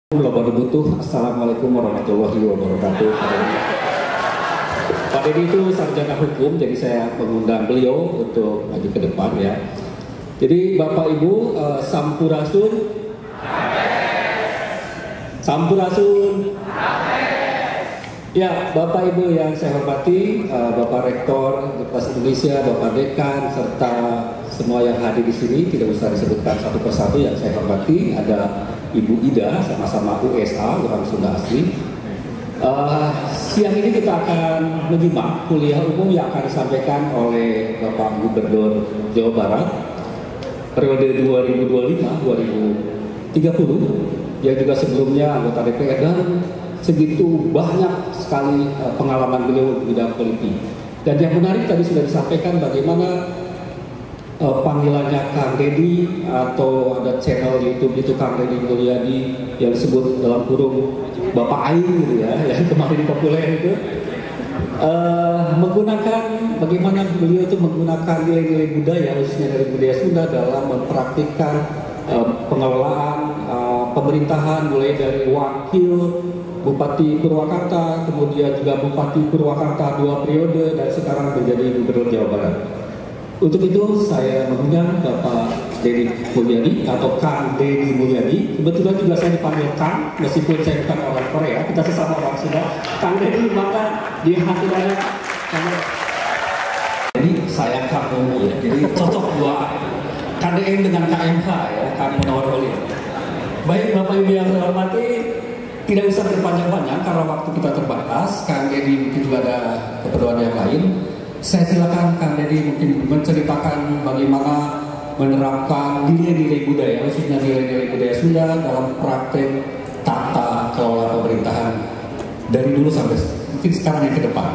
Assalamualaikum warahmatullahi wabarakatuh. Pak Dedi itu sarjana hukum, jadi saya mengundang beliau untuk maju ke depan ya. Jadi Bapak Ibu, Sampurasun, Sampurasun. Ya, Bapak Ibu yang saya hormati, Bapak Rektor Universitas Indonesia, Bapak Dekan, serta semua yang hadir di sini, tidak usah disebutkan satu persatu yang saya hormati. Ada Ibu Ida, sama-sama USA, orang Sunda asli. Siang ini kita akan menyimak kuliah umum yang akan disampaikan oleh Bapak Gubernur Jawa Barat periode 2025-2030, yang juga sebelumnya anggota DPR, dan segitu banyak sekali pengalaman beliau di bidang politik. Dan yang menarik tadi sudah disampaikan bagaimana panggilannya Kang Dedi, atau ada channel YouTube itu Kang Dedi Mulyadi yang disebut dalam kurung Bapak Aing gitu ya, yang kemarin populer itu, menggunakan bagaimana beliau itu menggunakan nilai-nilai budaya, khususnya dari budaya Sunda, dalam mempraktikkan pengelolaan pemerintahan, mulai dari wakil Bupati Purwakarta, kemudian juga Bupati Purwakarta 2 periode, dan sekarang menjadi Gubernur Jawa Barat. Untuk itu saya mengundang Bapak Dedi Mulyadi atau Kang Dedi Mulyadi. Kebetulan juga saya dipanggil Kang, meskipun saya bukan orang Korea, kita sesama orang Sunda. Kang Dedi, maka di hati saya jadi saya kamu ya, jadi cocok dua KDM dengan KMH ya, Kang Munawar Olin. Baik Bapak Ibu yang saya hormati, tidak usah berpanjang-panjang karena waktu kita terbatas. Kang Dedi mungkin juga ada keperluan yang lain. Saya silakan Kang Dedi mungkin menceritakan bagaimana menerapkan nilai-nilai budaya, khususnya nilai-nilai budaya Sunda dalam praktek tata kelola pemerintahan dari dulu sampai mungkin sekarang yang ke depan.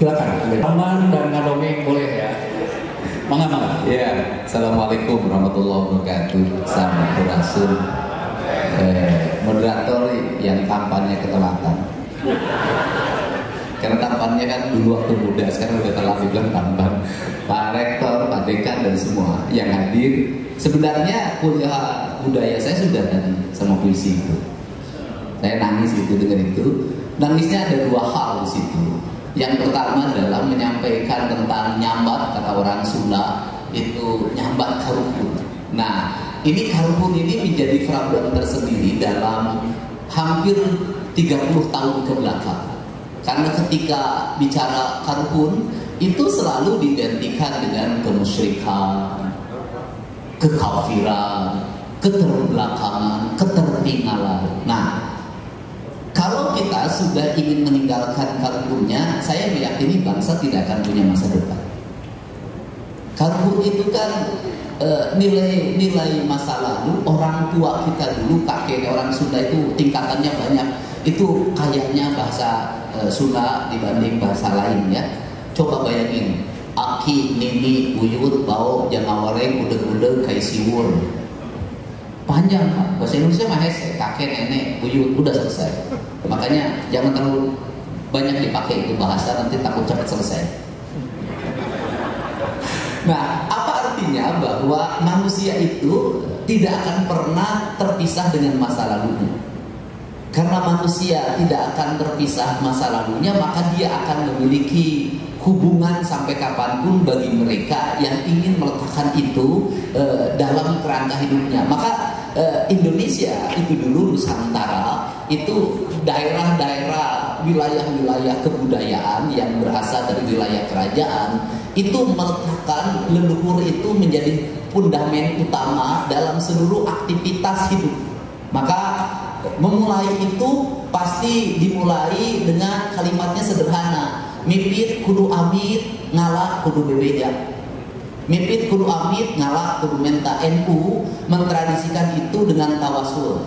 Silakan. Aman dan ngadongeng boleh ya. Mangga. Ya, Assalamualaikum warahmatullahi wabarakatuh. Sampurasun. Moderator yang tampannya ketelatan. Karena tampannya kan dulu waktu muda, sekarang udah telat dibilang tampan. Pak Rektor, Pak Dekan, dan semua yang hadir. Sebenarnya kuliah budaya saya sudah tadi sama puisi itu. Saya nangis gitu dengar itu. Nangisnya ada 2 hal di situ. Yang pertama adalah menyampaikan tentang nyambat, kata orang Sunda itu nyambat karupun. Nah, ini karupun ini menjadi problem tersendiri dalam hampir 30 tahun ke belakang. Karena ketika bicara karupun itu selalu diidentikan dengan kemusyrikan, kekafiran, keterbelakangan, ketertinggalan. Nah, kalau kita sudah ingin meninggalkan karupunnya, saya meyakini bangsa tidak akan punya masa depan. Karupun itu kan nilai-nilai masa lalu, orang tua kita dulu, kakek orang Sunda itu tingkatannya banyak. Itu kayaknya bahasa Sunda dibanding bahasa lain ya. Coba bayangin, aki, nini, buyut, bau, jangawareng, udeg-udeg, kaisiwur. Panjang Pak. Bahasa Indonesia mah hese, kakek, nenek, buyut, udah selesai. Makanya jangan terlalu banyak dipakai itu bahasa, nanti takut cepat selesai. Nah, apa artinya bahwa manusia itu tidak akan pernah terpisah dengan masa lalunya. Karena manusia tidak akan terpisah masa lalunya, maka dia akan memiliki hubungan sampai kapanpun bagi mereka yang ingin meletakkan itu dalam kerangka hidupnya. Maka Indonesia itu dulu Nusantara itu daerah-daerah, wilayah-wilayah kebudayaan yang berasal dari wilayah kerajaan itu meletakkan leluhur itu menjadi fundament utama dalam seluruh aktivitas hidup. Maka memulai itu pasti dimulai dengan kalimatnya sederhana. Mipit kudu amit, ngalak kudu bebeja. Mipit kudu amit, ngalak kudu menta. NU mentradisikan itu dengan tawasul.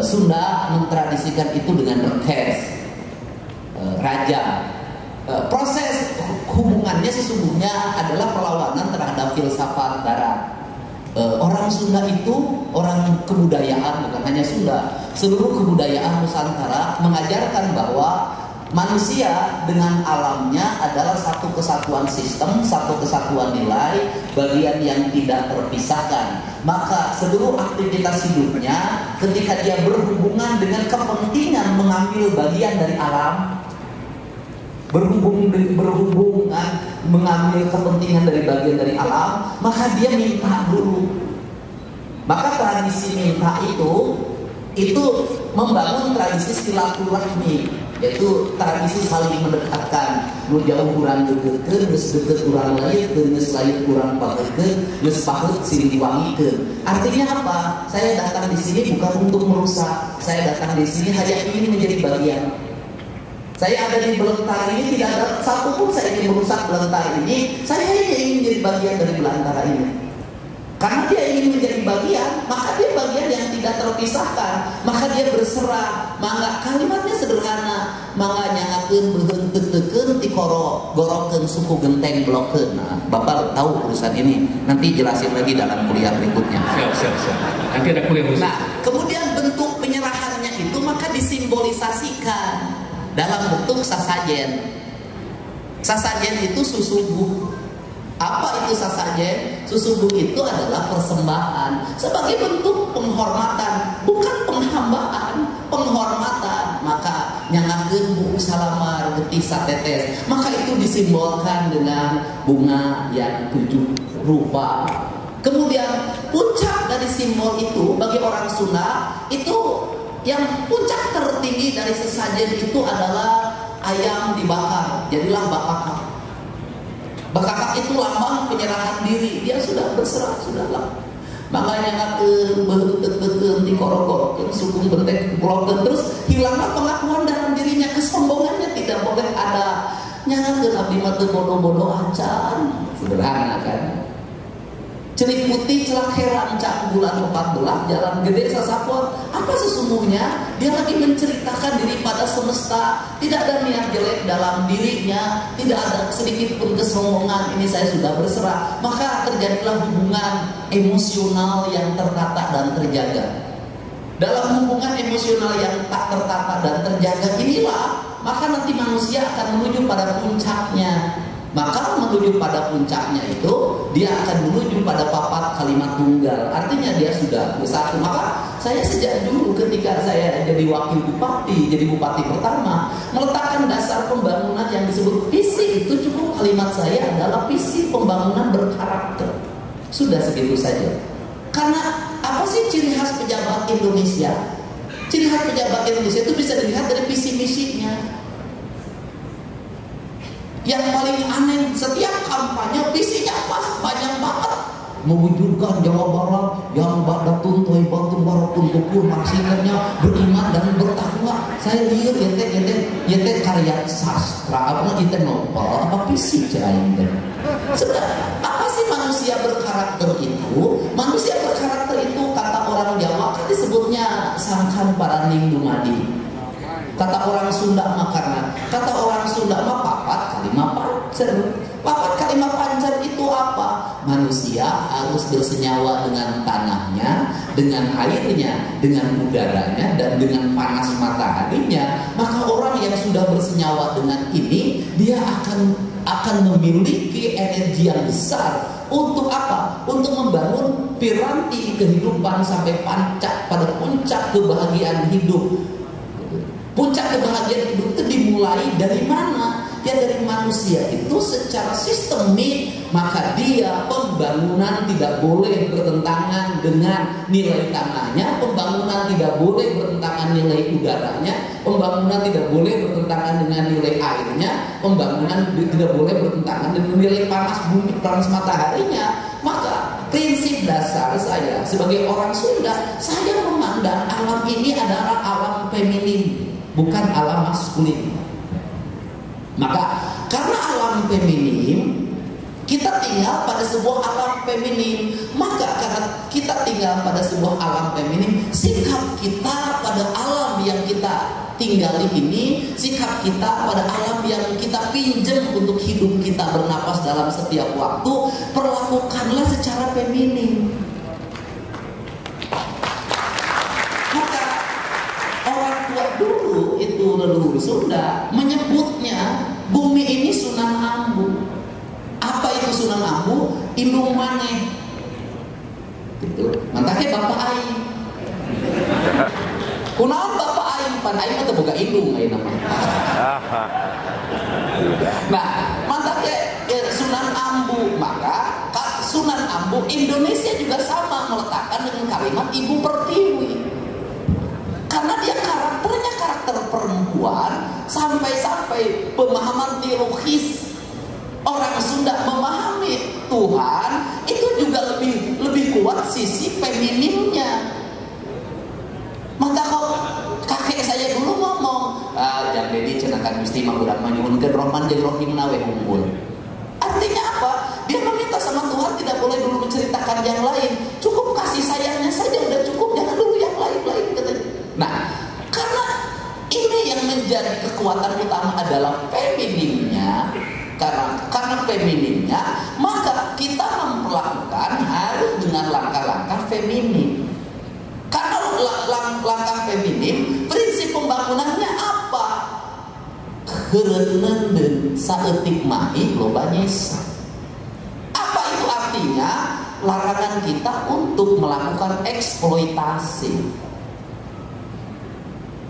Sunda mentradisikan itu dengan rekes, raja. Proses hubungannya sesungguhnya adalah perlawanan terhadap filsafat barat. Orang Sunda itu orang kebudayaan, bukan hanya Sunda, seluruh kebudayaan Nusantara mengajarkan bahwa manusia dengan alamnya adalah satu kesatuan sistem, satu kesatuan nilai, bagian yang tidak terpisahkan. maka seluruh aktivitas hidupnya ketika dia berhubungan dengan kepentingan mengambil bagian dari alam, berhubungan mengambil kepentingan dari bagian dari alam, maka dia minta dulu. Maka tradisi minta itu membangun tradisi silaturahmi, yaitu tradisi saling mendekatkan. Nu jauh kurang deket, geus deket kurang lain, geus lain kurang pakeun, geus pakeun silih diwanggikeun. Artinya apa? Saya datang di sini bukan untuk merusak. Saya datang di sini hanya ingin menjadi bagian. Saya ada di belantara ini, tidak ada satupun saya ingin merusak belantara ini. Saya hanya ingin menjadi bagian dari belantara ini. Karena dia ingin menjadi bagian, maka dia bagian yang tidak terpisahkan. Maka dia berserah. Mangga kalimatnya sederhana. Mangga nyangakeun beuheung teu-teukeun ti gorokeun suku genteng blokeun. Nah, Bapak tahu urusan ini. Nanti jelasin lagi dalam kuliah berikutnya. Siap. Nanti ada kuliah khusus. Nah, kemudian bentuk penyerahannya itu maka disimbolisasikan dalam bentuk sasajen. Sasajen itu susubuh. Apa itu sasajen? Susubuh itu adalah persembahan sebagai bentuk penghormatan, bukan penghambaan, penghormatan. Maka nyangakeun buku salamar getih satetes, maka itu disimbolkan dengan bunga yang 7 rupa. Kemudian puncak dari simbol itu bagi orang Sunda itu, yang puncak tertinggi dari sesajen itu adalah ayam dibakar, jadilah bakakak. Bakakak itu lambang penyerahan diri, dia sudah berserah, sudahlah. Makanya ngakeun beuteut-teuteun ti korok-korok suku bentek pulokeun, terus hilanglah pengakuan dalam dirinya, kesombongannya tidak boleh ada. Nyangakeun abdi mah teu bodoh-bodoh acan, sederhana kan. Celik putih celak herang cak bulan 14 jalan gede sasapot. Apa sesungguhnya? Dia lagi menceritakan diri pada semesta. Tidak ada niat jelek dalam dirinya, tidak ada sedikit pun kesombongan. Ini saya sudah berserah. Maka terjadilah hubungan emosional yang tertata dan terjaga. Dalam hubungan emosional yang tak tertata dan terjaga inilah, maka nanti manusia akan menuju pada puncaknya. Maka menuju pada puncaknya itu, dia akan menuju pada papat kalimat tunggal. Artinya dia sudah bersatu. Maka saya sejak dulu ketika saya jadi wakil bupati, jadi bupati pertama, meletakkan dasar pembangunan yang disebut visi. Itu cukup kalimat saya adalah visi pembangunan berkarakter. Sudah segitu saja. Karena apa sih ciri khas pejabat Indonesia? Ciri khas pejabat Indonesia itu bisa dilihat dari visi misinya. Yang paling aneh, setiap kampanye visinya pas, banyak banget. Mewujudkan Jawa Barat yang badatun toy batun baratun tuku maksudnya beriman dan bertakwa. Saya lihat yete karya sastra apa kita nopo apa visi cain. Sebenarnya apa sih manusia berkarakter itu? Manusia berkarakter itu kata orang Jawa kan disebutnya sangkan paraning dumadi. Kata orang Sunda mah kata orang Sunda mah papat kalimat pancer. Papat kalimat pancer itu apa? Manusia harus bersenyawa dengan tanahnya, dengan airnya, dengan udaranya, dan dengan panas mataharinya. Maka orang yang sudah bersenyawa dengan ini, dia akan memiliki energi yang besar. Untuk apa? Untuk membangun piranti kehidupan sampai pada puncak kebahagiaan hidup. Puncak kebahagiaan hidup itu dimulai dari mana? Ya dari manusia itu secara sistemik. Maka dia pembangunan tidak boleh bertentangan dengan nilai tanahnya, pembangunan tidak boleh bertentangan nilai udaranya, pembangunan tidak boleh bertentangan dengan nilai airnya, pembangunan tidak boleh bertentangan dengan nilai panas bumi, panas mataharinya. Maka prinsip dasar saya sebagai orang Sunda, saya memandang alam ini adalah alam feminin, bukan alam maskulin. Maka karena alam feminin, kita tinggal pada sebuah alam feminin. Maka karena kita tinggal pada sebuah alam feminin, sikap kita pada alam yang kita tinggali ini, sikap kita pada alam yang kita pinjam untuk hidup kita bernapas dalam setiap waktu, perlakukanlah secara feminin. Dulu itu leluhur Sunda menyebutnya bumi ini Sunan Ambu. Apa itu Sunan Ambu? Indung maneh. Gitu. Mantake bapak aing. Kunaon bapak aing? Pan aing mah teu boga indung ayeuna mah. Nah, mantake Sunan Ambu, maka Sunan Ambu Indonesia juga sama meletakkan dengan kalimat Ibu Pertiwi. Karena dia karakternya karakter perempuan, sampai-sampai pemahaman teologis orang Sunda memahami Tuhan itu juga lebih kuat sisi femininnya. Maka kok kakek saya dulu ngomong, yang dedi cenakan Gusti mah urang mah nyuhunkeun roman jeung rohingna we unggul. Artinya apa? Dia meminta sama Tuhan tidak boleh dulu menceritakan yang lain. Cukup kasih sayangnya saja udah cukup, jangan dulu yang lain-lain katanya. Nah, karena ini yang menjadi kekuatan utama adalah feminimnya. Karena feminimnya, maka kita melakukan harus dengan langkah-langkah feminim. Karena langkah feminim, prinsip pembangunannya apa? Kerenan dan saeutik mahi loba nyesa. Apa itu artinya? Larangan kita untuk melakukan eksploitasi.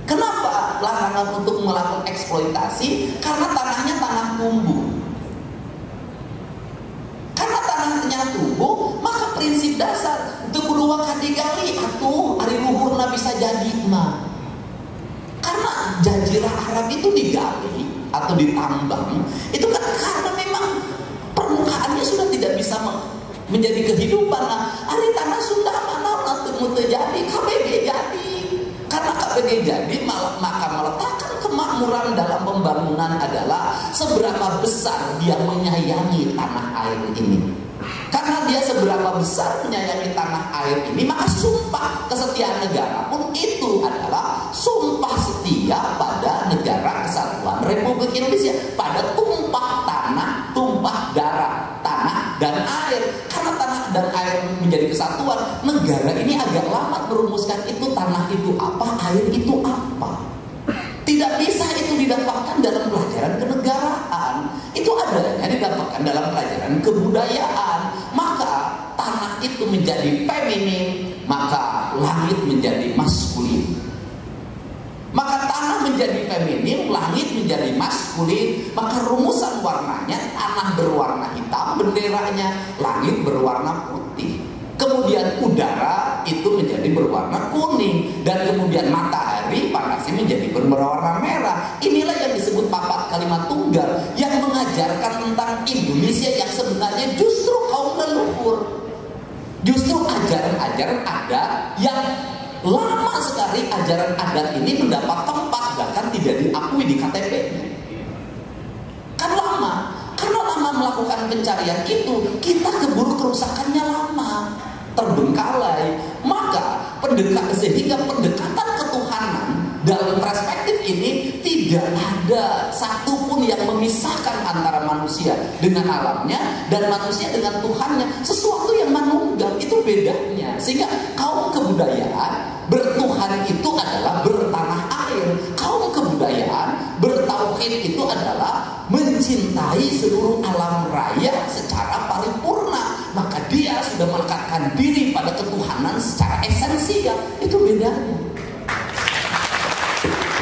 Kenapa larangan untuk melakukan eksploitasi? Karena tanahnya tanah tumbuh. Karena tanahnya tumbuh, maka prinsip dasar itu kudu kadigali atuh ari luhurna bisa jadi mah. Karena jazirah Arab itu digali atau ditambang, itu kan karena memang permukaannya sudah tidak bisa menjadi kehidupan. Nah, ari tanah Sunda mana teu jadi, KBG jadi. Karena KBG jadi, maka meletakkan kemakmuran dalam pembangunan adalah seberapa besar dia menyayangi tanah air ini. Karena dia seberapa besar menyayangi tanah air ini, maka sumpah kesetiaan negara pun itu adalah sumpah setia pada negara kesatuan Republik Indonesia, pada tumpah tanah, tumpah darah, tanah dan air. Karena tanah dan air menjadi kesatuan, negara ini agak lama merumuskan itu tanah itu apa, air itu apa. Tidak bisa itu didapatkan dalam pelajaran kenegaraan. Itu adanya didapatkan dalam pelajaran kebudayaan. Maka tanah itu menjadi feminim, maka langit menjadi maskulin. Maka tanah menjadi feminim, langit menjadi maskulin. Maka rumusan warnanya, tanah berwarna hitam benderanya, langit berwarna putih. Kemudian udara itu menjadi berwarna kuning, dan kemudian matahari panasnya menjadi berwarna merah. Inilah yang disebut papat kalimat tunggal yang mengajarkan tentang Indonesia yang sebenarnya justru kaum leluhur. Justru ajaran-ajaran adat yang lama sekali ajaran adat ini mendapat tempat bahkan tidak diakui di KTP-nya. Kan lama. Karena lama melakukan pencarian itu, kita keburu kerusakannya lama, terbengkalai. Maka sehingga pendekatan ketuhanan dalam perspektif ini tidak ada satupun yang memisahkan antara manusia dengan alamnya dan manusia dengan Tuhannya. Sesuatu yang manunggal itu bedanya. Sehingga kaum kebudayaan bertuhan itu adalah bertanah air. Kaum kebudayaan bertauhid itu adalah mencintai seluruh alam raya secara paripurna. Maka dia sudah melekatkan diri pada ketuhanan secara esensial. Itu bedanya.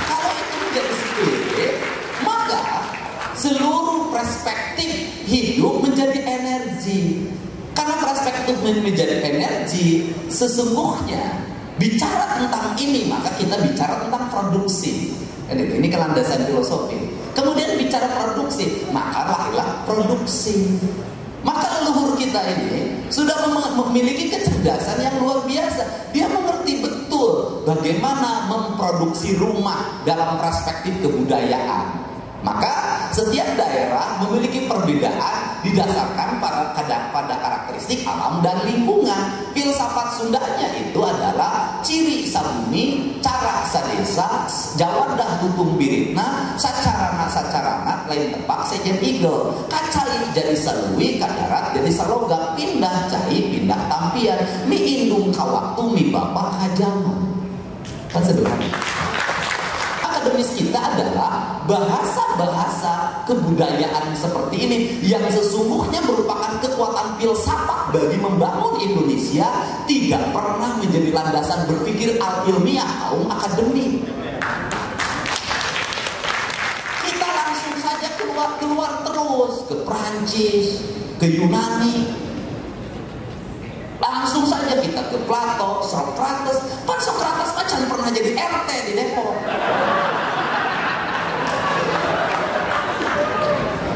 Kalau itu menjadi sepele, maka seluruh perspektif hidup menjadi energi. Karena perspektif menjadi energi, sesungguhnya bicara tentang ini, maka kita bicara tentang produksi. Ini kelandasan filosofi. Kemudian bicara produksi, maka lahirlah produksi. Maka leluhur kita ini sudah memiliki kecerdasan yang luar biasa. Dia mengerti betul bagaimana memproduksi rumah dalam perspektif kebudayaan. Maka setiap daerah memiliki perbedaan didasarkan pada karakteristik alam dan lingkungan. Filsafat Sundanya itu adalah ciri sabumi, cara sadesa, jawadah hukum biritna, sacarana lain tepak sejen igel, kacai jadi saluwi, kadarat jadi saloga, pindah cai, pindah tampian, mi indung kawaktu, mi bapak kajaman. Kan sederhana. Akademis kita adalah bahasa bahasa kebudayaan seperti ini yang sesungguhnya merupakan kekuatan filsafat bagi membangun Indonesia tidak pernah menjadi landasan berpikir al-ilmiah kaum akademik. Kita langsung saja keluar terus ke Prancis, ke Yunani. Langsung saja kita ke Plato, Socrates. Pan Socrates kan pernah jadi RT di Depok.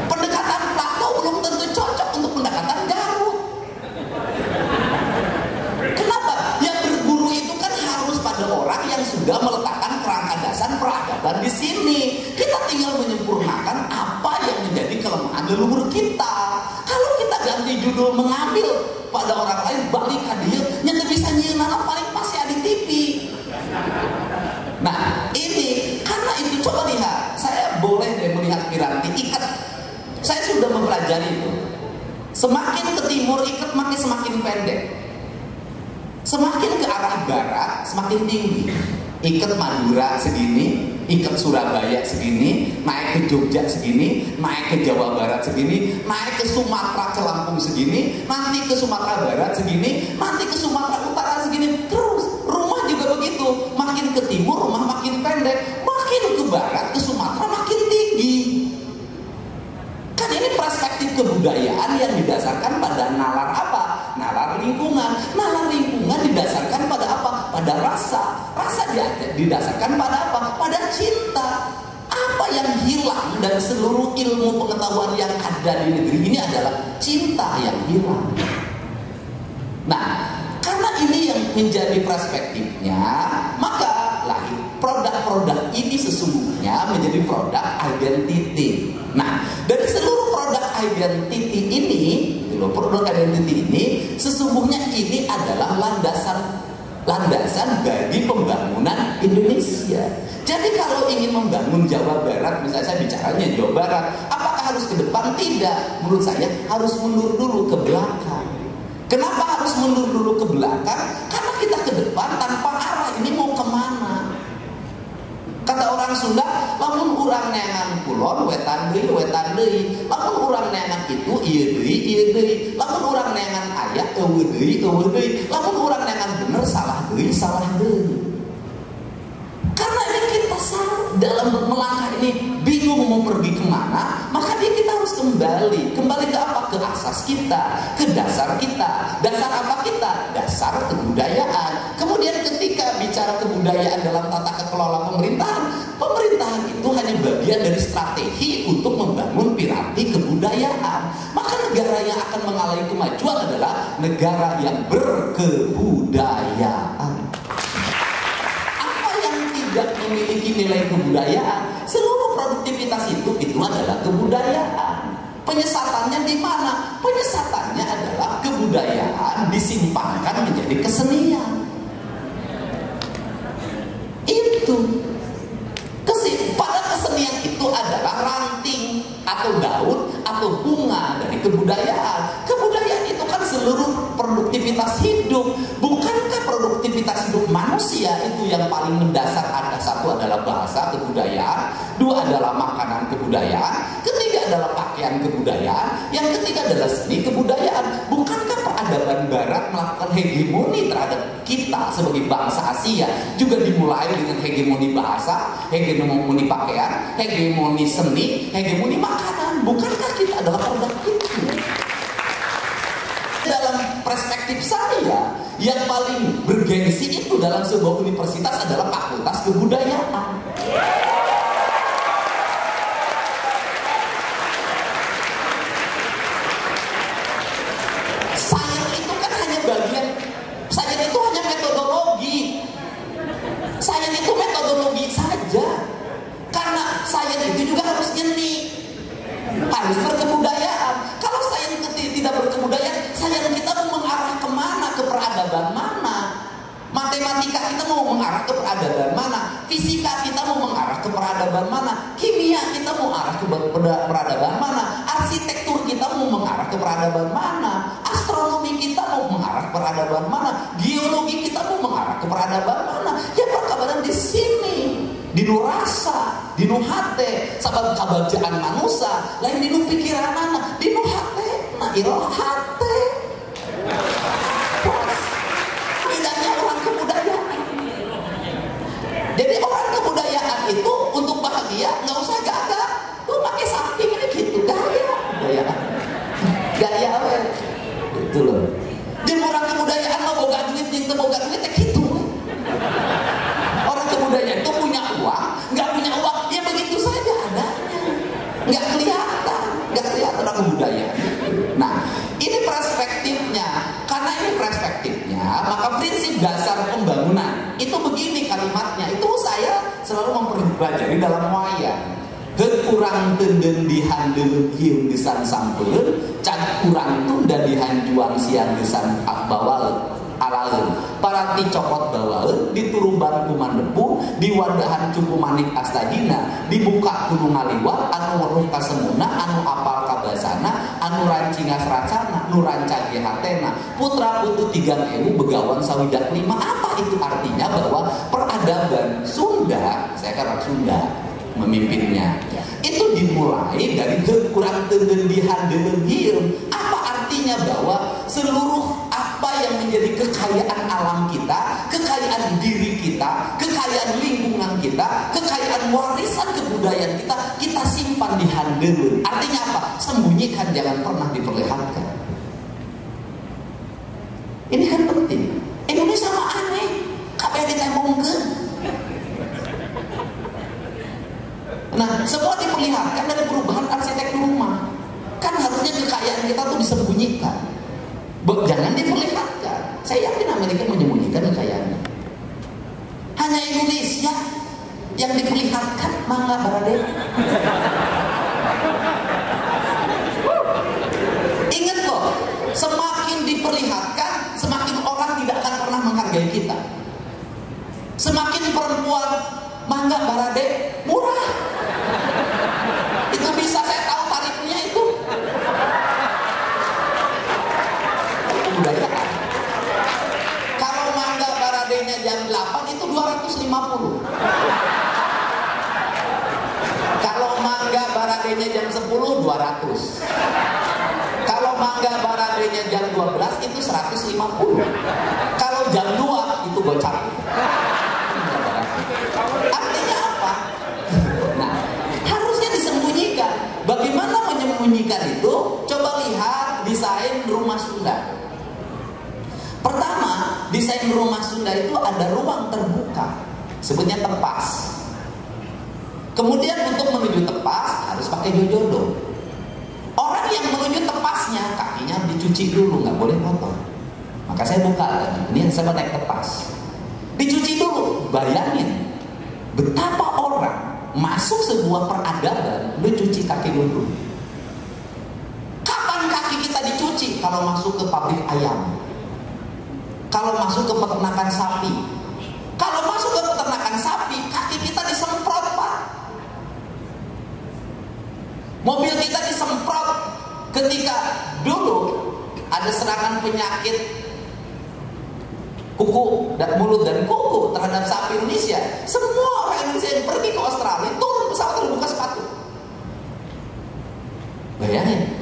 Pendekatan Plato belum tentu cocok untuk pendekatan Garut. Kenapa? Yang berguru itu kan harus pada orang yang sudah meletakkan kerangka dasar peradaban di sini. Kita tinggal menyempurnakan apa yang menjadi kelemahan leluhur kita. Kalau kita ganti judul mengambil pada orang lain balik hadir yang bisa nyeunana paling pasti ada di TV. Nah ini karena itu coba lihat, saya boleh deh melihat piranti ikat. Saya sudah mempelajari itu. Semakin ke timur ikat makin semakin pendek. Semakin ke arah barat semakin tinggi. Ikat Madura segini, ikat Surabaya segini, naik ke Jogja segini, naik ke Jawa Barat segini, naik ke Sumatera ke Lampung segini, nanti ke Sumatera Barat segini, nanti ke Sumatera Utara segini. Terus rumah juga begitu, makin ke timur rumah makin pendek, makin ke barat ke Sumatera makin tinggi. Kan ini perspektif kebudayaan yang didasarkan pada nalar apa? Nalar lingkungan. Nalar lingkungan didasarkan pada apa? Pada rasa. Rasa didasarkan pada apa? Pada cinta. Apa yang hilang dari seluruh ilmu pengetahuan yang ada di negeri ini adalah cinta yang hilang. Nah, karena ini yang menjadi perspektifnya, maka lahir produk-produk ini sesungguhnya menjadi produk identity. Nah, dari seluruh produk identity ini, sesungguhnya ini adalah landasan bagi pembangunan Indonesia. Jadi kalau ingin membangun Jawa Barat, misalnya saya bicaranya Jawa Barat, apakah harus ke depan? Tidak. Menurut saya harus mundur dulu ke belakang. Kenapa harus mundur dulu ke belakang? Karena kita ke depan tanpa arah, ini mau kemana? Kata orang Sunda, lamun urang neangan kulon wetan deui, lamun urang neangan itu ieu deui, lamun urang neangan aya eueuh deui, lamun urang neangan bener salah deui. Karena ini kita dalam melangkah ini bingung mau pergi kemana, maka kita harus kembali ke apa? Ke asas kita, ke dasar kita. Dasar apa kita? Dasar kebudayaan. Kemudian ketika bicara kebudayaan dalam tata kelola pemerintahan itu hanya bagian dari strategi untuk membangun piranti kebudayaan. Maka negara yang akan mengalami kemajuan adalah negara yang berkebudayaan. Apa yang tidak memiliki nilai kebudayaan, seluruh produktivitas itu adalah kebudayaan. Penyesatannya di mana? Penyesatannya adalah kebudayaan disimpangkan menjadi kesenian. Itu. Pada kesenian itu adalah ranting atau daun atau bunga dari kebudayaan. Kebudayaan itu kan seluruh produktivitas hidup. Bukankah produktivitas hidup manusia itu yang paling mendasar? Ada satu adalah bahasa kebudayaan, dua adalah makanan kebudayaan, ketiga adalah pakaian kebudayaan, yang ketiga adalah seni kebudayaan. Bukankah peradaban barat melakukan hegemoni terhadap kita sebagai bangsa Asia juga dimulai dengan hegemoni bahasa, hegemoni pakaian, hegemoni seni, hegemoni makanan? Bukankah kita adalah produk itu? Dalam perspektif saya, yang paling bergengsi itu dalam sebuah universitas adalah fakultas kebudayaan. Sains itu kan hanya bagian, sains itu hanya metodologi. Sains itu metodologi saja. Karena sains itu juga harus nyeni, harus berkebudayaan. Kalau sains tidak berkebudayaan, sains kita mau mengarah kemana? Ke peradaban mana? Matematika kita mau mengarah ke peradaban mana? Fisika kita mau mengarah ke peradaban mana? Kimia kita mau arah ke peradaban mana? Arsitektur kita mau mengarah ke peradaban mana? Astronomi kita mau mengarah ke peradaban mana? Geologi kita mau mengarah ke peradaban mana? Ya perkabaran di sini. dinu rasa, dinu hate, sabab kabajaan manusia, lain dinu pikiranana, dinu hate, nah iroh hate. Bedanya orang kebudayaan. Jadi orang kebudayaan itu untuk bahagia nggak usah gagah, tuh pakai samping ini gitu, gaya apa? Itu loh. Jadi orang kebudayaan mau boga duit, yang terboga duit kayak gitu. Orang kebudayaan itu punya uang, nggak punya uang, ya begitu saja adanya, nggak kelihatan orang kebudayaan. Nah, ini perspektifnya. Karena ini perspektifnya, maka prinsip dasar pembangunan itu begini kalimatnya. Itu saya selalu mempelajari dalam wayang. Kurang tenden dihandel hiung desan sampel, can kurang tunda dihanjuang siang desan bawal alaun. Parati cokot bawal, diturumban kuman depu, diwadahan cukup manik astagina, dibuka gunung ngaliwat, anu weruh kasemuna, anu apal kabasana, anu rancingas racana, nu rancage hatena, putra putu 3.000 begawan sawidak 5. Apa itu artinya? Bahwa peradaban Sunda, saya kan orang Sunda memimpinnya, itu dimulai dari kurang tendendihan delengir. Apa artinya? Bahwa seluruh apa yang menjadi kekayaan alam kita, kekayaan diri kita, kekayaan lingkungan kita, kekayaan warisan kebudayaan kita, kita simpan di handel. Artinya apa? Sembunyikan, jangan pernah diperlihatkan. Ini kan penting. Indonesia mah aneh, apa yang ditembongkan? Nah, semua diperlihatkan dari perubahan arsitektur rumah. Kan harusnya kekayaan kita tuh disembunyikan, jangan diperlihatkan. Saya yakin Amerika menyembunyikan kekayaannya. Hanya Indonesia yang diperlihatkan, mangga barade. Ingat loh, semakin diperlihatkan, semakin orang tidak akan pernah menghargai kita. Semakin perempuan mangga barade murah. Itu bisa saya tahu tarifnya itu. Kebudayaan. Kalau mangga baradenya jam 8 itu 250. Kalau mangga baradenya jam 10 200. Kalau mangga baradenya jam 12 itu 150. Kalau jam 2 itu gocap. Artinya apa? Nah, harusnya disembunyikan. Bagaimana menyembunyikan itu? Coba lihat desain rumah Sunda. Pertama, desain rumah Sunda itu ada ruang terbuka, sebutnya tepas. Kemudian untuk menuju tepas harus pakai jojodo. Orang yang menuju tepasnya kakinya dicuci dulu, nggak boleh kotor. Maka saya buka tadi, ini saya naik tepas. Dicuci dulu, bayangin betapa orang masuk sebuah peradaban, lu cuci kaki dulu. Kapan kaki kita dicuci? Kalau masuk ke pabrik ayam, kalau masuk ke peternakan sapi. Kalau masuk ke peternakan sapi, kaki kita disemprot, Pak. Mobil kita disemprot. Ketika dulu ada serangan penyakit kuku dan mulut dan kuku terhadap sapi Indonesia, semua orang Indonesia yang pergi ke Australia turun pesawat dan buka sepatu. Bayangin.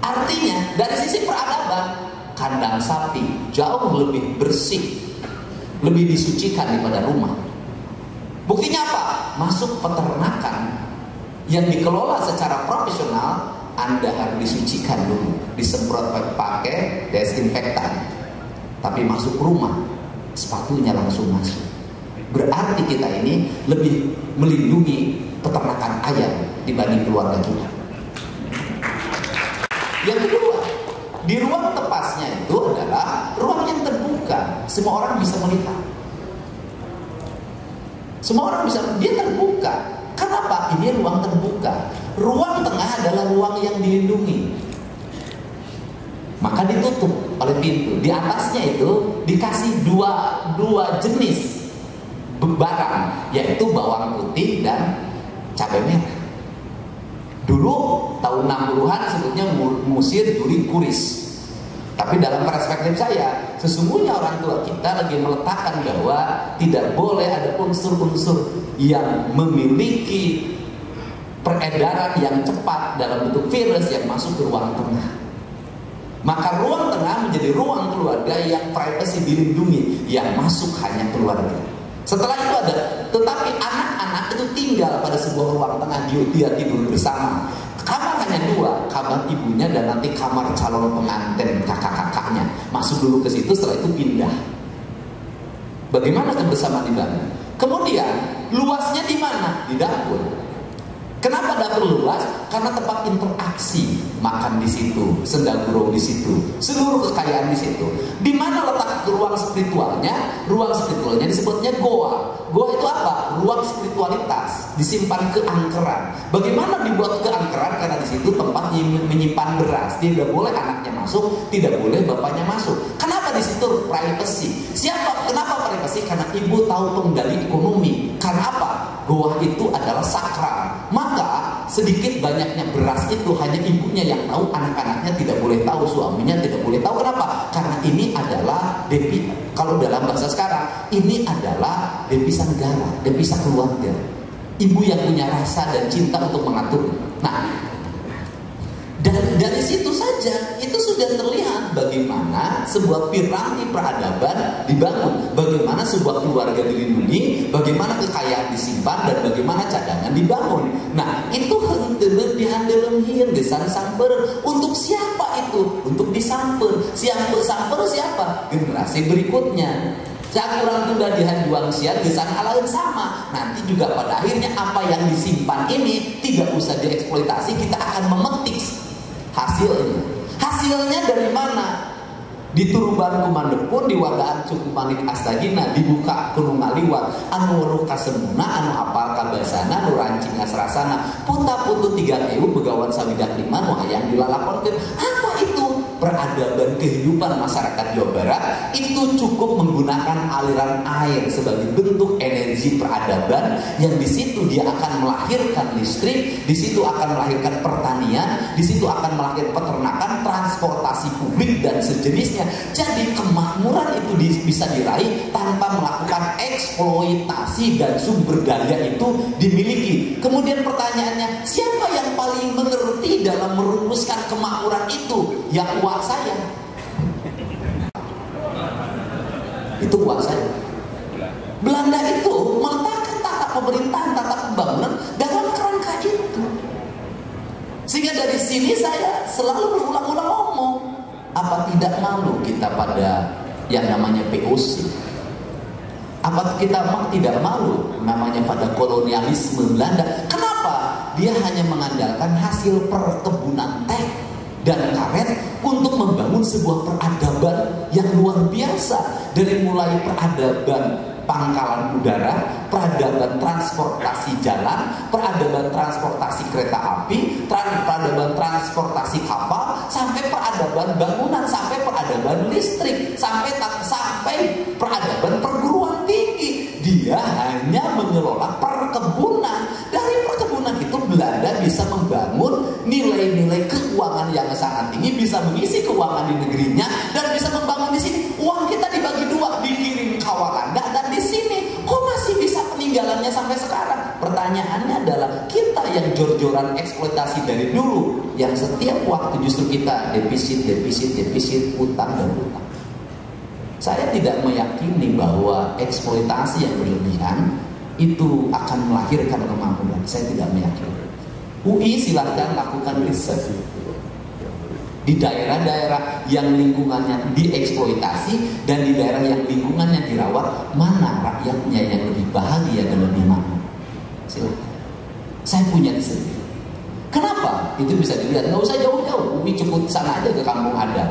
Artinya dari sisi peradaban, kandang sapi jauh lebih bersih, lebih disucikan daripada rumah. Buktinya apa? Masuk peternakan yang dikelola secara profesional, Anda harus disucikan dulu, disemprot pakai desinfektan. Tapi masuk rumah, sepatunya langsung masuk. Berarti kita ini lebih melindungi peternakan ayam dibanding keluarga kita. Yang kedua, di ruang tepasnya itu adalah ruang yang terbuka. Semua orang bisa melihat. Semua orang bisa, dia terbuka. Kenapa? Ini ruang terbuka. Ruang tengah adalah ruang yang dilindungi. Maka ditutup oleh pintu. Di atasnya itu dikasih dua jenis barang, yaitu bawang putih dan cabai merah. Dulu tahun 60-an sebutnya musir duri kuris. Tapi Tapi dalam perspektif saya, sesungguhnya orang tua kita lagi meletakkan bahwa tidak boleh ada unsur-unsur yang memiliki peredaran yang cepat dalam bentuk virus yang masuk ke ruang tengah. Maka ruang tengah menjadi ruang keluarga yang privacy dilindungi, yang masuk hanya keluarga. Setelah itu ada, tetapi anak-anak itu tinggal pada sebuah ruang tengah, dia tidur bersama. Kamar hanya dua, kamar ibunya dan nanti kamar calon pengantin kakak-kakaknya. Masuk dulu ke situ, setelah itu pindah. Bagaimana kebersamaan dibangun? Kemudian luasnya di mana? Di dapur. Kenapa dapur luas? Karena tempat interaksi, makan di situ, sendal gurau di situ, seluruh kekayaan di situ. Di mana letak ruang spiritualnya? Ruang spiritualnya disebutnya goa. Goa itu apa? Ruang spiritualitas, disimpan keangkeran. Bagaimana dibuat keangkeran? Karena di situ tempat menyimpan beras. Tidak boleh anaknya masuk, tidak boleh bapaknya masuk. Kenapa di situ privacy? Kenapa privacy? Karena ibu tahu pengendali ekonomi. Karena apa? Goa itu adalah sakral. Maka sedikit banyaknya beras itu hanya ibunya yang tahu, anak-anaknya tidak boleh tahu, suaminya tidak boleh tahu. Kenapa? Karena ini adalah devisa. Kalau dalam bahasa sekarang, ini adalah devisa negara, devisa keluarga. Ibu yang punya rasa dan cinta untuk mengatur. Nah, dari situ saja itu sudah terlihat bagaimana sebuah piramid peradaban dibangun, bagaimana sebuah keluarga dilindungi, bagaimana kekayaan disimpan, dan bagaimana cadangan dibangun. Nah, itu dihandelem gesan samper. Untuk siapa itu? Untuk disamper. Samper siapa? Generasi berikutnya. Cakuran tunda dihanjuang siat gesan alain sama. Nanti juga pada akhirnya apa yang disimpan ini tidak usah dieksploitasi, kita akan memetik hasilnya dari mana? Di Turuban Kumandepun, di Wadaan Cukumanik Astagina, dibuka Gunung Ngaliwat, anu weruh kasemuna, anu apal kabasana, anu rancing asrasana, puta-putu 3 ewu begawan sawidak 5 nu hayang dilalaporkeun. Apa itu? Peradaban kehidupan masyarakat Jawa Barat itu cukup menggunakan aliran air sebagai bentuk energi peradaban, yang di situ dia akan melahirkan listrik, di situ akan melahirkan pertanian, di situ akan melahirkan peternakan, transportasi publik dan sejenisnya. Jadi kemakmuran itu bisa diraih tanpa melakukan eksploitasi dan sumber daya itu dimiliki. Kemudian pertanyaannya, siapa yang paling mengerti dalam merumuskan kemakmuran itu? Ya uang saya. Itu uang saya. Belanda itu meletakkan tata pemerintahan, tata pembangunan dalam kerangka itu. Sehingga dari sini saya selalu berulang-ulang ngomong, apa tidak malu kita pada yang namanya POC? Apa kita tidak malu namanya pada kolonialisme Belanda? Kenapa? Dia hanya mengandalkan hasil perkebunan teh dan karet untuk membangun sebuah peradaban yang luar biasa. Dari mulai peradaban pangkalan udara, peradaban transportasi jalan, peradaban transportasi kereta api, peradaban transportasi kapal, sampai peradaban bangunan, sampai peradaban listrik, sampai peradaban perguruan tinggi. Dia hanya mengelola perkebunan. Dari perkebunan itu Belanda bisa membangun nilai-nilai keuangan yang sangat tinggi, bisa mengisi keuangan di negerinya, dan bisa membangun di sini. Uang kita dibagi dua, dikirim ke Walanda dan di sini. Kok masih bisa peninggalannya sampai sekarang? Pertanyaannya adalah kita yang jor-joran eksploitasi dari dulu, yang setiap waktu justru kita defisit, utang dan utang. Saya tidak meyakini bahwa eksploitasi yang berlebihan itu akan melahirkan kemakmuran. Saya tidak meyakini. UI silahkan lakukan riset di daerah-daerah yang lingkungannya dieksploitasi dan di daerah yang lingkungannya dirawat, mana rakyatnya yang lebih bahagia dan lebih makmur. Silahkan. Saya punya di sini. Kenapa? Itu bisa dilihat. Nggak usah jauh-jauh. UI cukup sana aja ke kampung adat,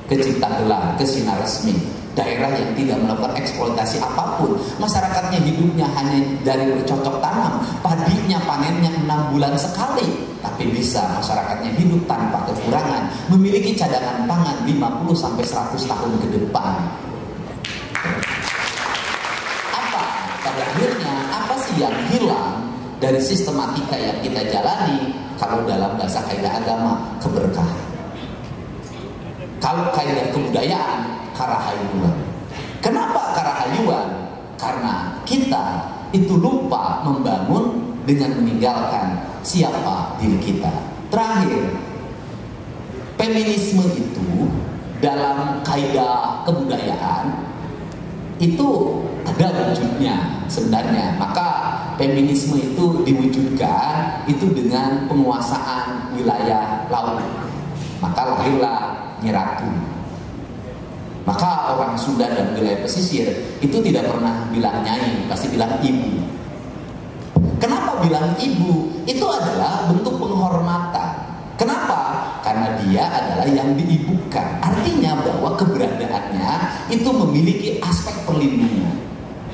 ke Ciptagelar, ke Sinar Resmi. Daerah yang tidak melakukan eksploitasi apapun, masyarakatnya hidupnya hanya dari bercocok tanam, padinya panennya 6 bulan sekali, tapi bisa masyarakatnya hidup tanpa kekurangan, memiliki cadangan pangan 50-100 tahun ke depan. Apa? Pada akhirnya apa sih yang hilang dari sistematika yang kita jalani? Kalau dalam bahasa kaidah agama, keberkahan. Kalau kaidah kebudayaan, karahayuan. Kenapa karahayuan? Karena kita itu lupa membangun dengan meninggalkan siapa diri kita. Terakhir, feminisme itu dalam kaidah kebudayaan itu ada wujudnya sebenarnya. Maka feminisme itu diwujudkan itu dengan penguasaan wilayah laut. Maka lahirlah Nyi Ratu. Maka orang Sunda dan wilayah pesisir itu tidak pernah bilang nyai, pasti bilang ibu. Kenapa bilang ibu? Itu adalah bentuk penghormatan. Kenapa? Karena dia adalah yang diibukan. Artinya bahwa keberadaannya itu memiliki aspek perlindungan.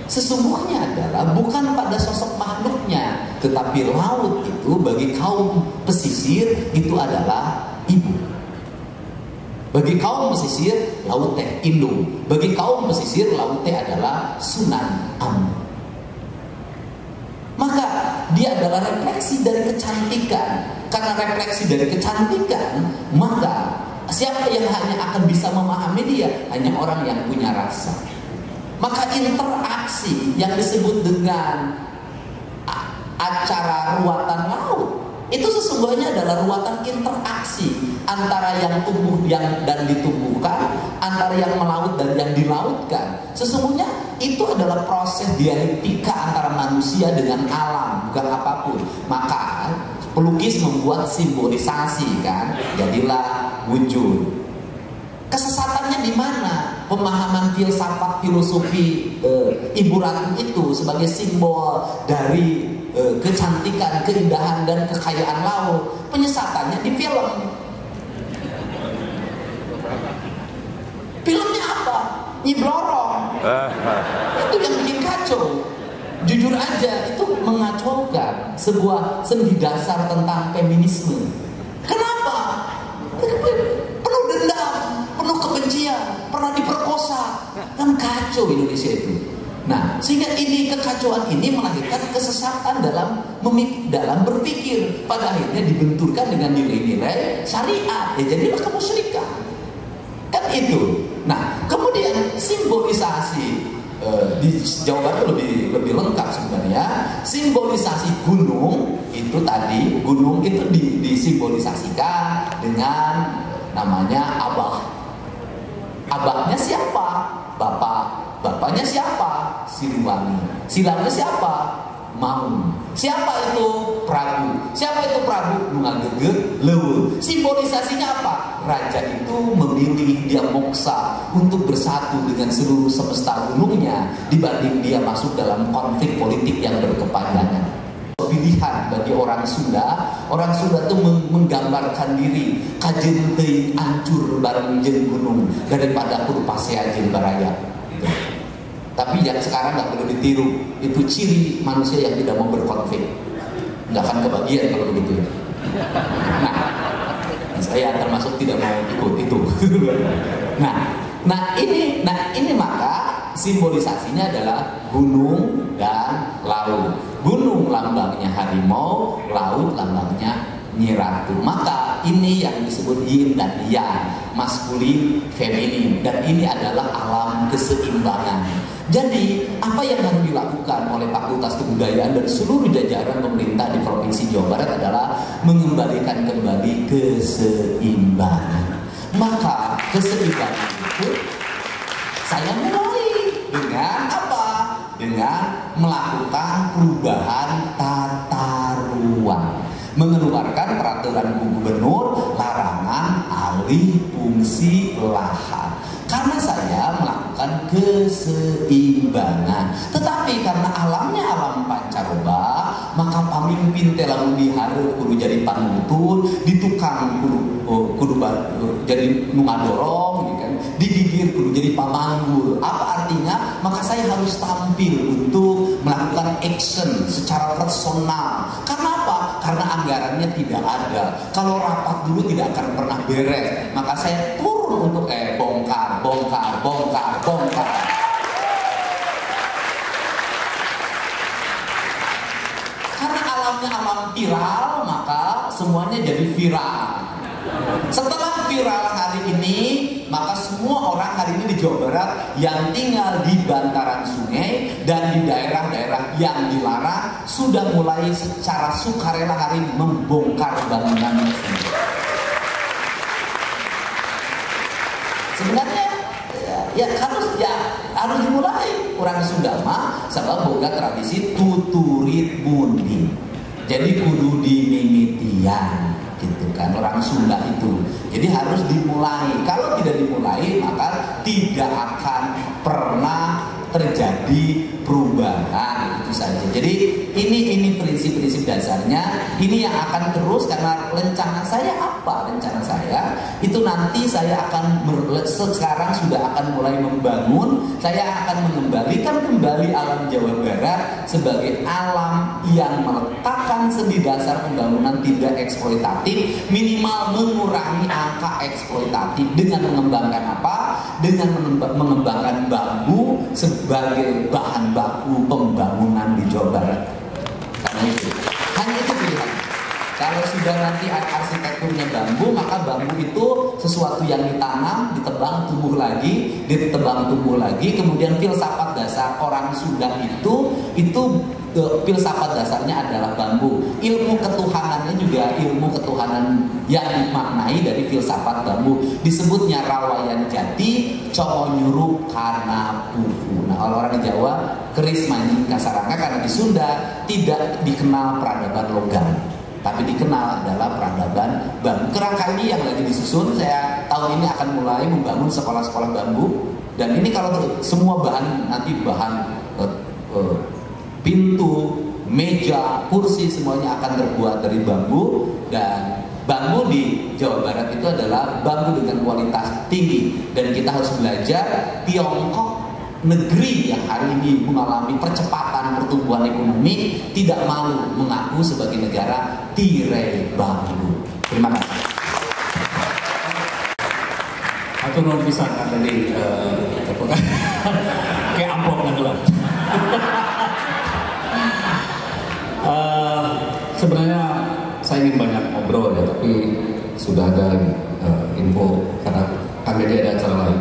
Sesungguhnya adalah bukan pada sosok makhluknya, tetapi laut itu bagi kaum pesisir itu adalah ibu. Bagi kaum pesisir, laut teh indung. Bagi kaum pesisir, laut teh adalah Sunan Ampel. Maka dia adalah refleksi dari kecantikan. Karena refleksi dari kecantikan, maka siapa yang hanya akan bisa memahami dia? Hanya orang yang punya rasa. Maka interaksi yang disebut dengan acara ruatan laut itu sesungguhnya adalah ruatan interaksi antara yang tumbuh dan ditumbuhkan, antara yang melaut dan yang dilautkan. Sesungguhnya itu adalah proses dialektika antara manusia dengan alam, bukan apapun. Maka pelukis membuat simbolisasi, kan, jadilah wujud. Kesesatannya di mana? Pemahaman filsafat filosofi Ibu Ratu itu sebagai simbol dari kecantikan, keindahan dan kekayaan laut. Penyesatannya di film. Filmnya apa? Nyiblorong. Itu yang bikin kacau. Jujur aja, itu mengacaukan sebuah sendi dasar tentang feminisme. Kenapa? Penuh dendam, penuh kebencian, pernah diperkosa. Kan kacau Indonesia itu. Nah, sehingga ini kekacauan ini melahirkan kesesatan dalam berpikir. Pada akhirnya dibenturkan dengan nilai-nilai syariat. Ya jadilah kemusyrikan. Kan itu. Nah, kemudian simbolisasi di Jawa Barat lebih lengkap sebenarnya. Simbolisasi gunung itu tadi, gunung itu disimbolisasikan dengan namanya abah. Abahnya siapa? Bapaknya siapa? Siliwangi. Silangnya siapa? Maung. Siapa itu? Prabu. Siapa itu Prabu? Nungageger Lewe. Simbolisasinya apa? Raja itu memilih dia moksa untuk bersatu dengan seluruh semesta gunungnya dibanding dia masuk dalam konflik politik yang berkepanjangan. Pilihan bagi orang Sunda itu menggambarkan diri kajen teuing ancur bareng jeung gunung daripada kudu pasea jeung baraya. Tapi yang sekarang nggak perlu ditiru, itu ciri manusia yang tidak mau berkonflik, nggak akan kebagian kalau begitu. Nah, saya termasuk tidak mau ikut itu. Nah ini maka simbolisasinya adalah gunung dan laut. Gunung lambangnya harimau, laut lambangnya Nyi Ratu. Maka ini yang disebut yin dan yang, maskulin, feminin, dan ini adalah alam keseimbangan. Jadi apa yang harus dilakukan oleh Fakultas Kebudayaan dan seluruh jajaran pemerintah di Provinsi Jawa Barat adalah mengembalikan kembali keseimbangan. Maka keseimbangan itu saya mulai dengan apa? Dengan melakukan perubahan tata ruang, mengeluarkan peraturan gubernur larangan alih fungsi lahan. Karena saya melakukan keseimbangan. Tetapi karena alamnya alam pancaroba, maka pamimpin teh lamun dihareup kudu jadi panuntun, ditukang kudu jadi nungadorong, gitu kan. Digigir kudu jadi pamanggul. Apa artinya? Maka saya harus tampil untuk melakukan action secara personal. Karena apa? Karena anggarannya tidak ada. Kalau rapat dulu tidak akan pernah beres. Maka saya turun untuk bongkar. Karena alamnya alam viral, maka semuanya jadi viral. Setelah viral hari ini, maka semua orang hari ini di Jawa Barat yang tinggal di bantaran sungai dan di daerah-daerah yang dilarang sudah mulai secara sukarela hari ini membongkar bangunan. Sebenarnya harus dimulai. Orang Sunda mah sabab boga tradisi tuturit mundi. Jadi kudu dimimitian gitu kan orang Sunda itu. Jadi harus dimulai. Kalau tidak dimulai maka tidak akan pernah terjadi perubahan, itu saja. Jadi ini prinsip-prinsip dasarnya. Ini yang akan terus, karena rencana saya apa? Rencana saya itu nanti saya akan sekarang sudah akan mulai membangun. Saya akan mengembalikan kembali alam Jawa Barat sebagai alam yang meletakkan sendi dasar pembangunan tidak eksploitatif, minimal mengurangi angka eksploitatif dengan mengembangkan apa? Dengan mengembangkan bambu sebagai bahan baku pembangunan di Jawa Barat. Karena itu, hanya itu pilihan. Kalau sudah nanti arsitekturnya bambu, maka bambu itu sesuatu yang ditanam, ditebang tumbuh lagi, kemudian filsafat dasar orang Sunda itu filsafat dasarnya adalah bambu. Ilmu ketuhanannya juga ilmu ketuhanan yang dimaknai dari filsafat bambu. Disebutnya rawayan jati, cowo nyurup karena pupu. Nah, orang Jawa keris mancing kasarangka, karena di Sunda tidak dikenal peradaban logam, tapi dikenal adalah peradaban bambu. Kerangka ini yang lagi disusun, saya tahun ini akan mulai membangun sekolah-sekolah bambu. Dan ini kalau semua bahan, nanti bahan pintu, meja, kursi semuanya akan terbuat dari bambu. Dan bambu di Jawa Barat itu adalah bambu dengan kualitas tinggi. Dan kita harus belajar Tiongkok, negeri yang hari ini mengalami percepatan pertumbuhan ekonomi, tidak malu mengaku sebagai negara tirai bambu. Terima kasih. Atau non bisa kan tadi kayak amplop lah. Sebenarnya saya ingin banyak ngobrol ya, tapi sudah ada info karena Kang Deddy ada acara lain.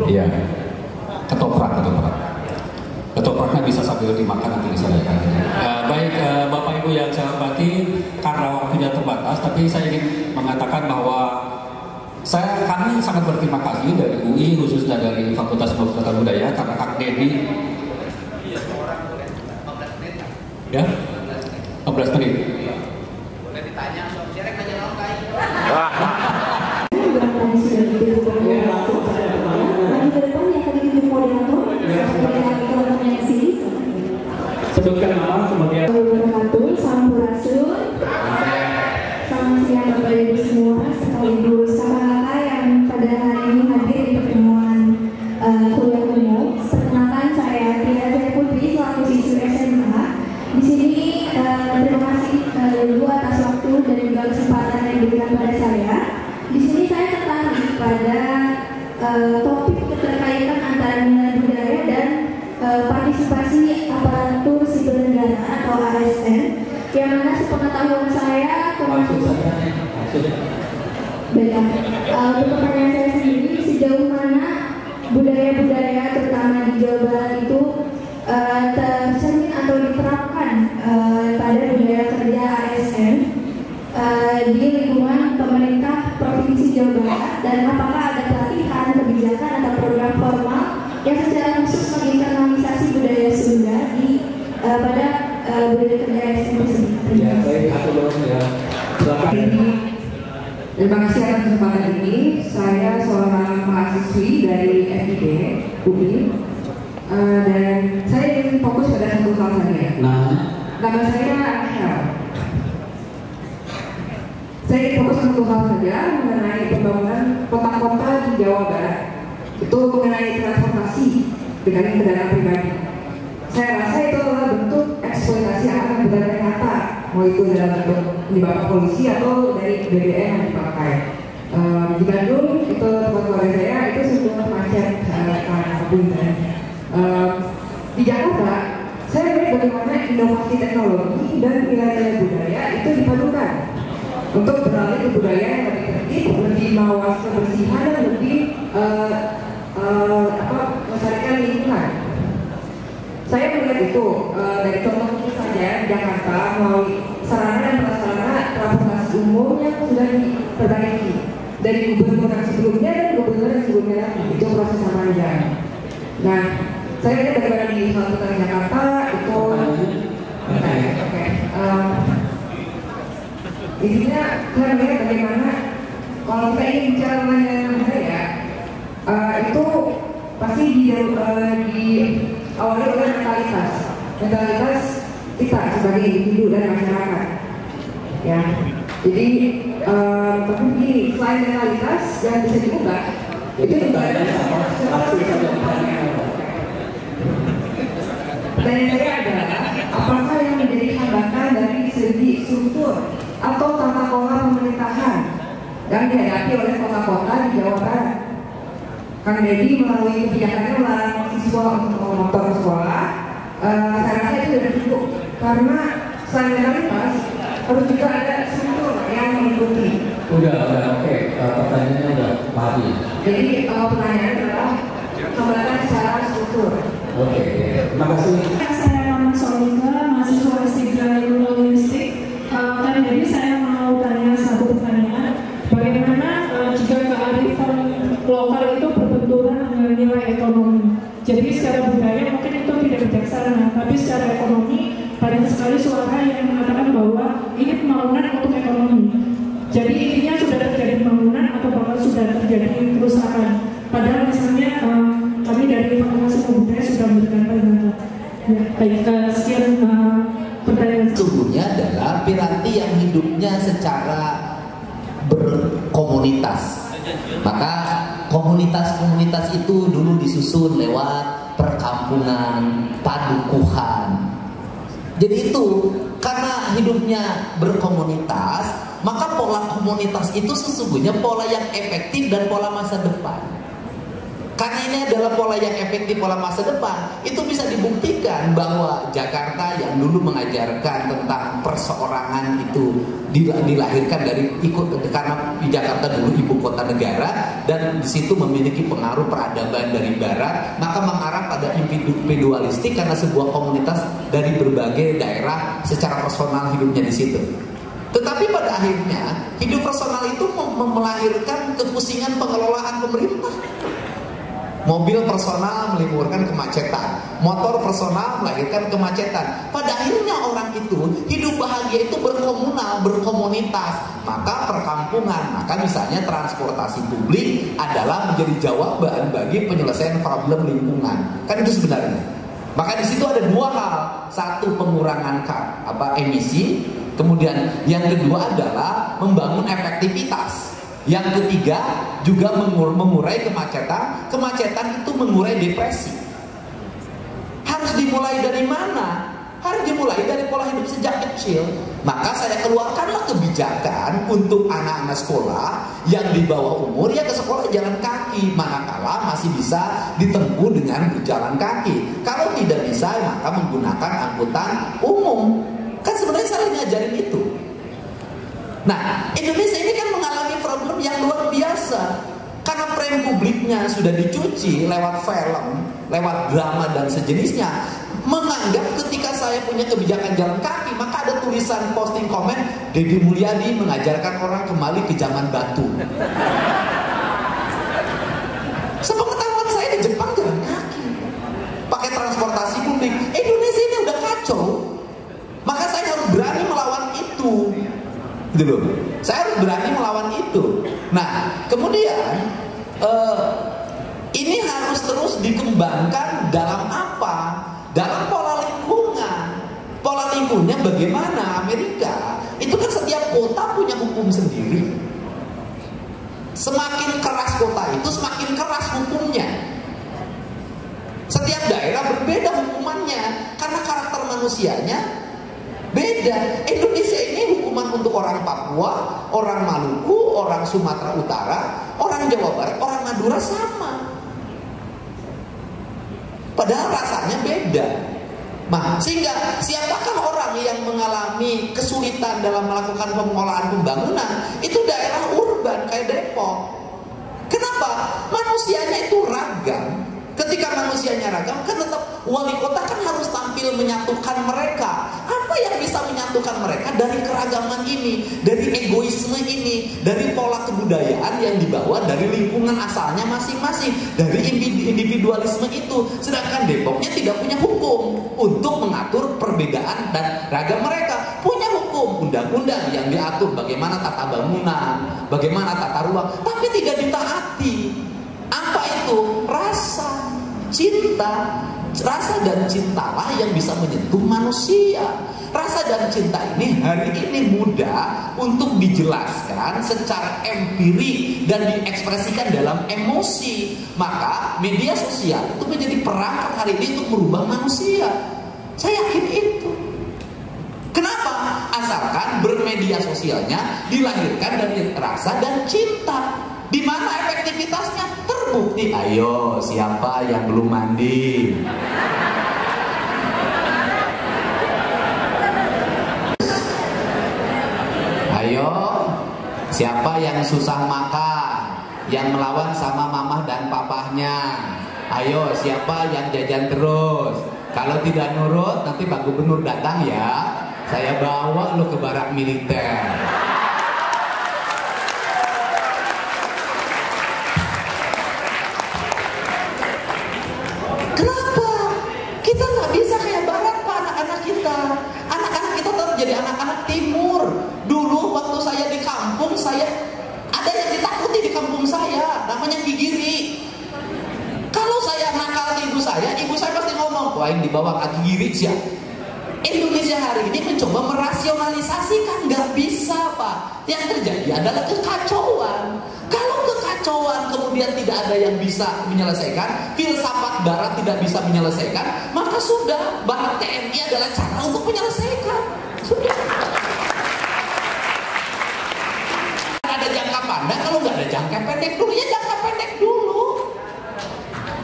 Iya, ketopraknya bisa sambil dimakan nanti di sana. Baik, Bapak Ibu yang saya hormati, karena waktunya terbatas, tapi saya ingin mengatakan bahwa kami sangat berterima kasih dari UI, khususnya dari Fakultas Kedokteran Budaya, karena Kang Deddy ya 15 menit. Boleh ditanya, direct aja langsung kain. Sebutkan nama, kemudian Sampurasun. Selamat siang Bapak Ibu semua, sekaligus kakak-kakak yang pada hari ini hadir di pertemuan kuliah umum. Perkenalkan, saya Tia Jaya Putri selaku siswi SMA. Di sini terima kasih Ibu atas waktu dan juga kesempatan yang diberikan pada saya. Di sini saya tertarik pada topik keterkaitan antara nilai budaya dan partisipasi aparatur sipil negara atau ASN, yang mana sepengetahuan saya untuk pertanyaan saya sendiri, sejauh mana budaya-budaya terutama di Jawa Barat itu tercermin atau diterapkan pada budaya kerja ASN di lingkungan pemerintah Provinsi Jawa Barat, dan apakah ada pelatihan, kebijakan atau program formal yang secara khusus menginternalisasi budaya Sunda pada budaya kerja ASN tersebut. ya, baik, Terima kasih atas kesempatan ini. Saya seorang mahasiswi dari FIB UI, dan saya ingin fokus pada satu hal saja. Nama saya Hel. Saya ingin fokus satu hal saja mengenai pembangunan kota-kota di Jawa Barat. Itu mengenai transportasi dengan kendaraan pribadi. Saya rasa itu adalah bentuk eksploitasi yang akan benar-benar nyata, mau itu dalam bentuk menyebabkan polisi atau dari BBM yang dipakai. Di Bandung itu tempat keluarga saya itu sebuah macet di Jakarta saya melihat bagaimana inovasi teknologi dan nilai-nilai budaya itu dipadukan. untuk beralih ke budaya yang lebih tertib, lebih mawas kebersihan dan lebih melestarikan lingkungan. Saya melihat itu dari contoh saja di Jakarta melalui sarana dan prasarana transportasi umum yang sudah diperbaiki dari gubernur yang sebelumnya dan gubernur yang sebelumnya lagi. Itu proses yang panjang. Nah, saya lihat bagaimana di Halte Jakarta itu intinya saya melihat bagaimana kalau kita ingin bicara mengenai budaya itu pasti diawali oleh mentalitas kita sebagai individu dan masyarakat. Ya, jadi tapi begini, selain mentalitas yang bisa diubah, itu pertanyaan saya adalah apakah yang menjadi hambatan dari segi struktur atau tata kelola pemerintahan yang dihadapi oleh kota-kota di Jawa Barat? Kang Deddy melalui kebijakannya melarang siswa untuk motor ke sekolah, saya rasa itu sudah cukup karena selain mentalitas harus juga ada struktur yang mengikuti. Udah, oke. Pertanyaannya udah paham. Jadi pertanyaannya adalah hambatan secara struktur. Oke, terima kasih. Saya Mama Solika, mahasiswa S3 Ilmu Logistik. Jadi saya mau tanya satu pertanyaan, bagaimana jika kearifan lokal itu berbenturan dengan nilai ekonomi? Jadi secara budaya mungkin itu tidak bijaksana, tapi secara ekonomi banyak sekali suara yang mengatakan bahwa ini pembangunan untuk ekonomi. Jadi intinya sudah terjadi pembangunan atau bahkan sudah terjadi kerusakan. Padahal misalnya kami dari Fakultas Ilmu Budaya sudah memberikan pernyataan. Baik, sekian pertanyaan. Sesungguhnya adalah piranti yang hidupnya secara berkomunitas. Maka komunitas-komunitas itu dulu disusun lewat perkampungan, padukuhan. Jadi itu karena hidupnya berkomunitas, maka pola komunitas itu sesungguhnya pola yang efektif dan pola masa depan. Karena ini adalah pola yang efektif, pola masa depan, itu bisa dibuktikan bahwa Jakarta yang dulu mengajarkan tentang perseorangan itu dilahirkan dari karena Jakarta dulu ibu kota negara dan di situ memiliki pengaruh peradaban dari barat, maka mengarah pada individualistik karena sebuah komunitas dari berbagai daerah secara personal hidupnya di situ. Tetapi pada akhirnya hidup personal itu melahirkan kepusingan pengelolaan pemerintah. Mobil personal menimbulkan kemacetan, motor personal melahirkan kemacetan. Pada akhirnya orang itu hidup bahagia itu berkomunal, berkomunitas. Maka perkampungan, maka misalnya transportasi publik adalah menjadi jawaban bagi penyelesaian problem lingkungan. Kan itu sebenarnya. Maka di situ ada dua hal. Satu, pengurangan emisi. Kemudian yang kedua adalah membangun efektivitas. Yang ketiga juga mengurai kemacetan. Kemacetan itu mengurai depresi. Harus dimulai dari mana? Harus dimulai dari pola hidup sejak kecil. Maka saya keluarkanlah kebijakan untuk anak-anak sekolah yang di bawah umur ya ke sekolah jalan kaki, manakala masih bisa ditempuh dengan berjalan kaki. Kalau tidak bisa maka menggunakan angkutan umum. Kan sebenarnya saya ngajarin itu. Nah, Indonesia ini kan mengalami problem yang luar biasa. Karena frame publiknya sudah dicuci lewat film, lewat drama dan sejenisnya. Menganggap ketika saya punya kebijakan jalan kaki, maka ada tulisan posting komen, Deddy Mulyadi mengajarkan orang kembali ke zaman batu. Sepengetahuan saya di Jepang jalan kaki, pakai transportasi publik. Indonesia ini udah kacau. Maka saya harus berani melawan itu. Gitu loh. Saya harus berani melawan itu. Nah, kemudian ini harus terus dikembangkan dalam apa? Dalam pola lingkungan. Pola lingkungannya bagaimana? Amerika itu kan setiap kota punya hukum sendiri. Semakin keras kota itu, semakin keras hukumnya. Setiap daerah berbeda hukumannya karena karakter manusianya beda. Indonesia ini hukuman untuk orang Papua, orang Maluku, orang Sumatera Utara, orang Jawa Barat, orang Madura sama. Padahal rasanya beda. Nah, sehingga siapakah orang yang mengalami kesulitan dalam melakukan pengelolaan pembangunan? Itu daerah urban kayak Depok. Kenapa? Manusianya itu ragam. Ketika manusianya ragam, kan tetap wali kota kan harus tampil menyatukan mereka. Apa yang bisa menyatukan mereka dari keragaman ini, dari egoisme ini, dari pola kebudayaan yang dibawa dari lingkungan asalnya masing-masing, dari individualisme itu. Sedangkan Depoknya tidak punya hukum untuk mengatur perbedaan dan ragam mereka. Punya hukum, undang-undang yang diatur bagaimana tata bangunan, bagaimana tata ruang, tapi tidak ditaati. Apa itu? Rasa, cinta. Rasa dan cintalah yang bisa menyentuh manusia. Rasa dan cinta ini hari ini mudah untuk dijelaskan secara empirik dan diekspresikan dalam emosi. Maka media sosial itu menjadi perangkat hari ini untuk merubah manusia. Saya yakin itu. Kenapa? Asalkan bermedia sosialnya dilahirkan dari rasa dan cinta. Di mana efektivitasnya terbukti. Ayo, siapa yang belum mandi? Ayo, siapa yang susah makan, yang melawan sama mamah dan papahnya? Ayo, siapa yang jajan terus? Kalau tidak nurut, nanti Pak Gubernur datang ya. Saya bawa lo ke barak militer. Jadi anak-anak timur. Dulu waktu saya di kampung, saya ada yang ditakuti di kampung saya, namanya Kigiri. Kalau saya nakal ke ibu saya pasti ngomong, wah ini dibawa ke Kigiri sih. Indonesia hari ini mencoba merasionalisasikan, nggak bisa Pak. Yang terjadi adalah kekacauan. Kalau kekacauan kemudian tidak ada yang bisa menyelesaikan, filsafat Barat tidak bisa menyelesaikan, maka sudah Barat TNI adalah cara untuk menyelesaikan. Sudah. Ada jangka pandang, kalau nggak ada jangka pendek dulu, ya jangka pendek dulu.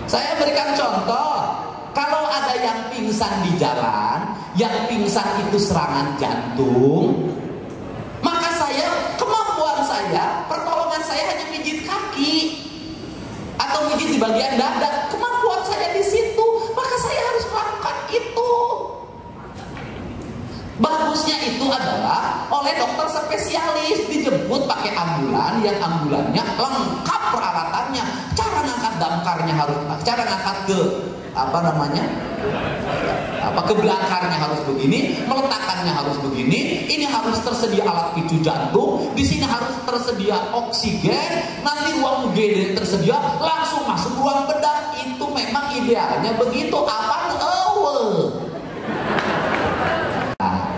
Saya berikan contoh, kalau ada yang pingsan di jalan, yang pingsan itu serangan jantung, maka kemampuan saya, pertolongan saya hanya pijit kaki atau pijit di bagian dada. Kemampuan saya di situ, maka saya harus melakukan itu. Bagusnya itu adalah oleh dokter spesialis, dijemput pakai ambulan, yang ambulannya lengkap peralatannya, cara ngangkat damkarnya harus, cara ngangkat ke ke belakangnya harus begini, meletakkannya harus begini, ini harus tersedia alat picu jantung, di sini harus tersedia oksigen, nanti ruang UGD tersedia, langsung masuk ruang bedah. Itu memang idealnya begitu.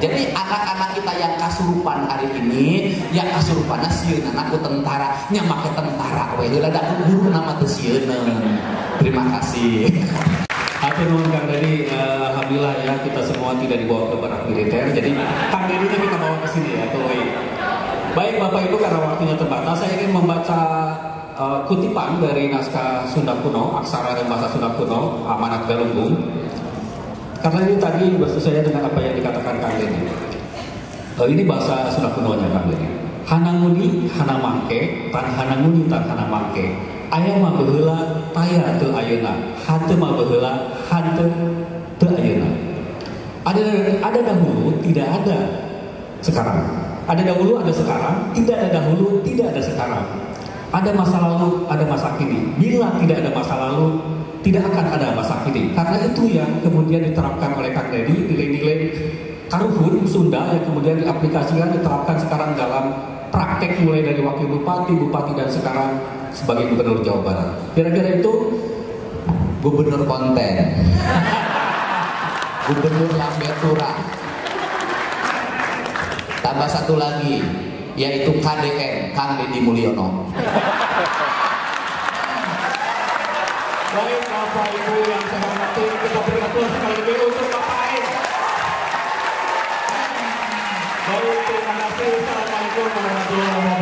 Jadi anak-anak kita yang kasurupan hari ini, yang kasurupannya sieun anak ku tentara, nya make tentara we heula da guru nama teu sieun. Terima kasih. Hatur nuhun Kang Dedi, alhamdulillah ya kita semua tidak dibawa ke barak militer. Jadi Kang Dedi kita bawa ke sini ya, Baik Bapak Ibu, karena waktunya terbatas, saya ingin membaca kutipan dari naskah Sunda kuno, aksara dan bahasa Sunda kuno, Amanat Galunggung. Karena ini tadi bersesuaian dengan apa yang dikatakan Kang Dedi. Ini bahasa Sunda kunonya Kang Dedi. Hananguni hanamangke, tan hananguni tan hanamangke. Aya mah baheula taya teu ayeuna, hanteu mah baheula hanteu teu ayeuna. Ada dahulu, tidak ada sekarang. Ada dahulu, ada sekarang. Tidak ada dahulu, tidak ada sekarang. Ada masa lalu, ada masa kini. Bila tidak ada masa lalu, tidak akan ada masa kini. Karena itu yang kemudian diterapkan oleh Kang Dedi, nilai-nilai karuhun Sunda yang kemudian diaplikasikan, diterapkan sekarang dalam praktek, mulai dari wakil bupati, bupati, dan sekarang sebagai gubernur Jawa Barat. Kira-kira itu gubernur konten. Gubernur Lambetura. Tambah satu lagi, yaitu KDM, Kang Dedi Mulyono. Baik Bapak Ibu yang saya hormati, kita beri aplaus sekali lagi untuk Bapak E. Baik, terima kasih. Assalamualaikum warahmatullahi wabarakatuh.